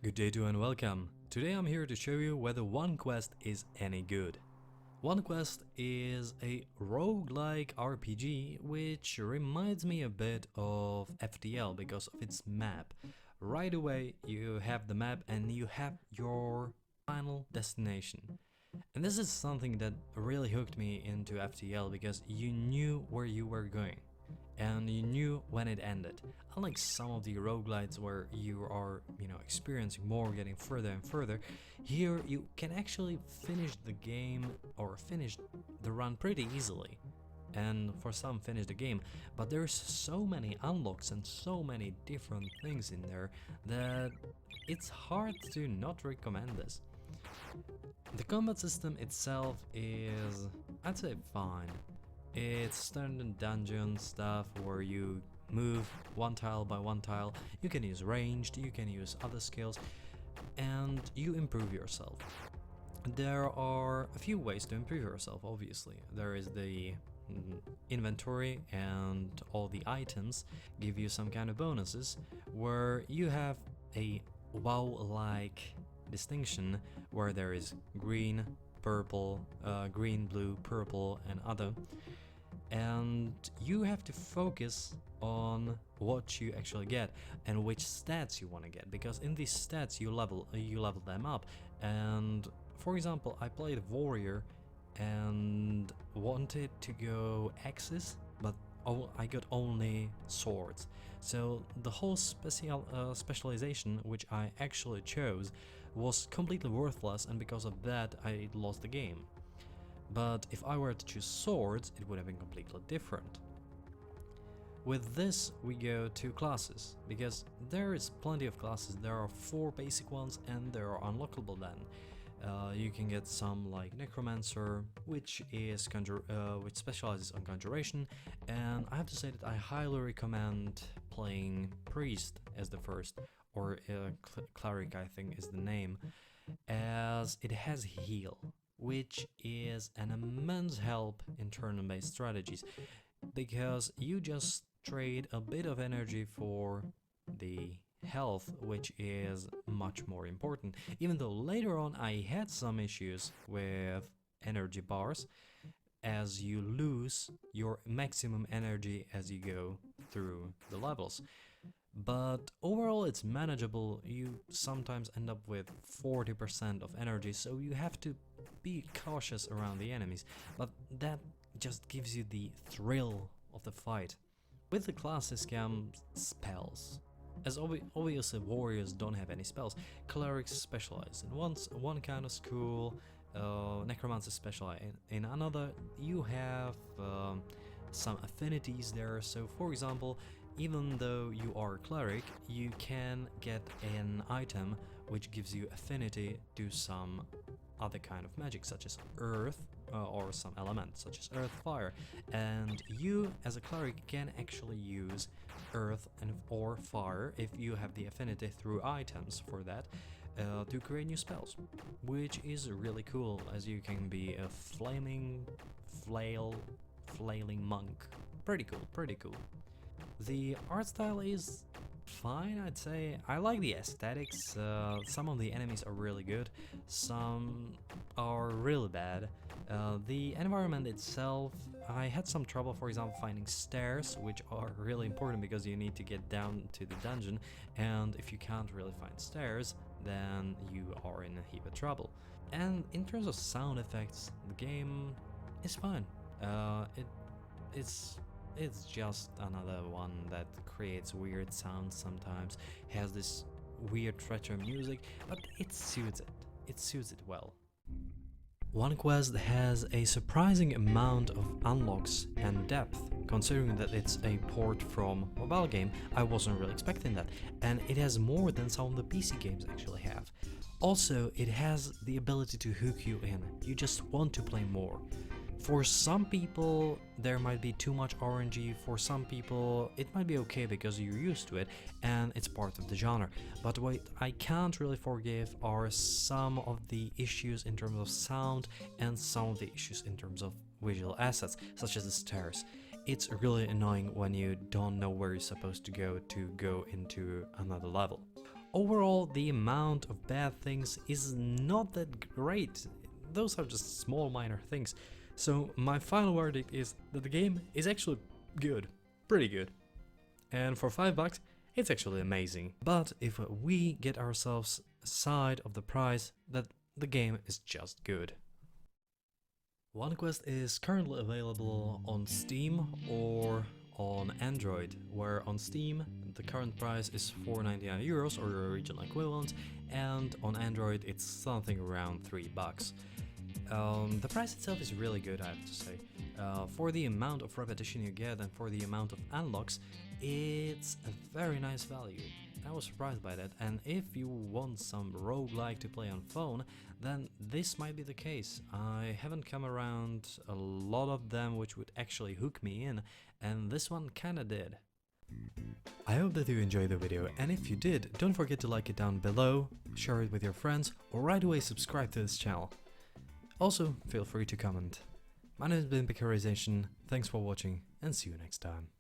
Good day to and welcome. Today I'm here to show you whether 1Quest is any good. 1Quest is a roguelike RPG which reminds me a bit of FTL because of its map. Right away you have the map and you have your final destination. And this is something that really hooked me into FTL because you knew where you were going and you knew when it ended. Unlike some of the roguelites where you are, experiencing more, getting further and further, here you can actually finish the game or finish the run pretty easily. And for some finish the game, but there's so many unlocks and so many different things in there that it's hard to not recommend this. The combat system itself is, I'd say, fine. It's standard dungeon stuff where you move one tile by one tile, you can use ranged, you can use other skills, and you improve yourself. There are a few ways to improve yourself, obviously. There is the inventory, and all the items give you some kind of bonuses, where you have a WoW-like distinction where there is green, purple, green, blue, purple, and other. And you have to focus on what you actually get and which stats you want to get, because in these stats you level them up. And for example, I played Warrior and wanted to go axes, but I got only swords. So the whole specialization which I actually chose was completely worthless, and because of that I lost the game. But if I were to choose swords, it would have been completely different. With this we go to classes, because there is plenty of classes. There are 4 basic ones and they are unlockable then. You can get some like Necromancer, which specializes on conjuration, and I have to say that I highly recommend playing Priest as the first, or Cleric I think is the name, as it has heal, which is an immense help in turn-based strategies, because you just trade a bit of energy for the health, which is much more important. Even though later on I had some issues with energy bars, as you lose your maximum energy as you go through the levels. But overall it's manageable. You sometimes end up with 40% of energy, so you have to be cautious around the enemies, but that just gives you the thrill of the fight. With the classes come spells. As obviously warriors don't have any spells, clerics specialize in one kind of school, necromancers specialize in another. You have some affinities there, so for example, even though you are a cleric, you can get an item which gives you affinity to some other kind of magic, such as earth, or some element such as earth, fire, and you as a cleric can actually use earth or fire if you have the affinity through items for that, to create new spells, which is really cool, as you can be a flailing monk. Pretty cool. The art style is fine, I'd say. I like the aesthetics. Some of the enemies are really good, some are really bad. The environment itself, I had some trouble, for example, finding stairs, which are really important because you need to get down to the dungeon, and if you can't really find stairs, then you are in a heap of trouble. And in terms of sound effects, the game is fine. It's just another one that creates weird sounds sometimes, has this weird retro music, but it suits it well. 1Quest has a surprising amount of unlocks and depth, considering that it's a port from a mobile game. I wasn't really expecting that, and it has more than some of the PC games actually have. Also, it has the ability to hook you in. You just want to play more. For some people, there might be too much RNG. For some people, it might be okay because you're used to it and it's part of the genre. But what I can't really forgive are some of the issues in terms of sound and some of the issues in terms of visual assets, such as the stairs. it's really annoying when you don't know where you're supposed to go into another level. Overall, the amount of bad things is not that great. Those are just small minor things. So my final verdict is that the game is actually good, pretty good. And for $5, it's actually amazing. But if we get ourselves a side of the price, that the game is just good. 1Quest is currently available on Steam or on Android, where on Steam the current price is €4.99 or the regional equivalent, and on Android it's something around $3. The price itself is really good, I have to say. For the amount of repetition you get and for the amount of unlocks, it's a very nice value. I was surprised by that, and if you want some roguelike to play on phone, then this might be the case. I haven't come around a lot of them which would actually hook me in, and this one kinda did. I hope that you enjoyed the video, and if you did, don't forget to like it down below, share it with your friends, or right away subscribe to this channel. Also, feel free to comment. My name has been Picarization, thanks for watching, and see you next time.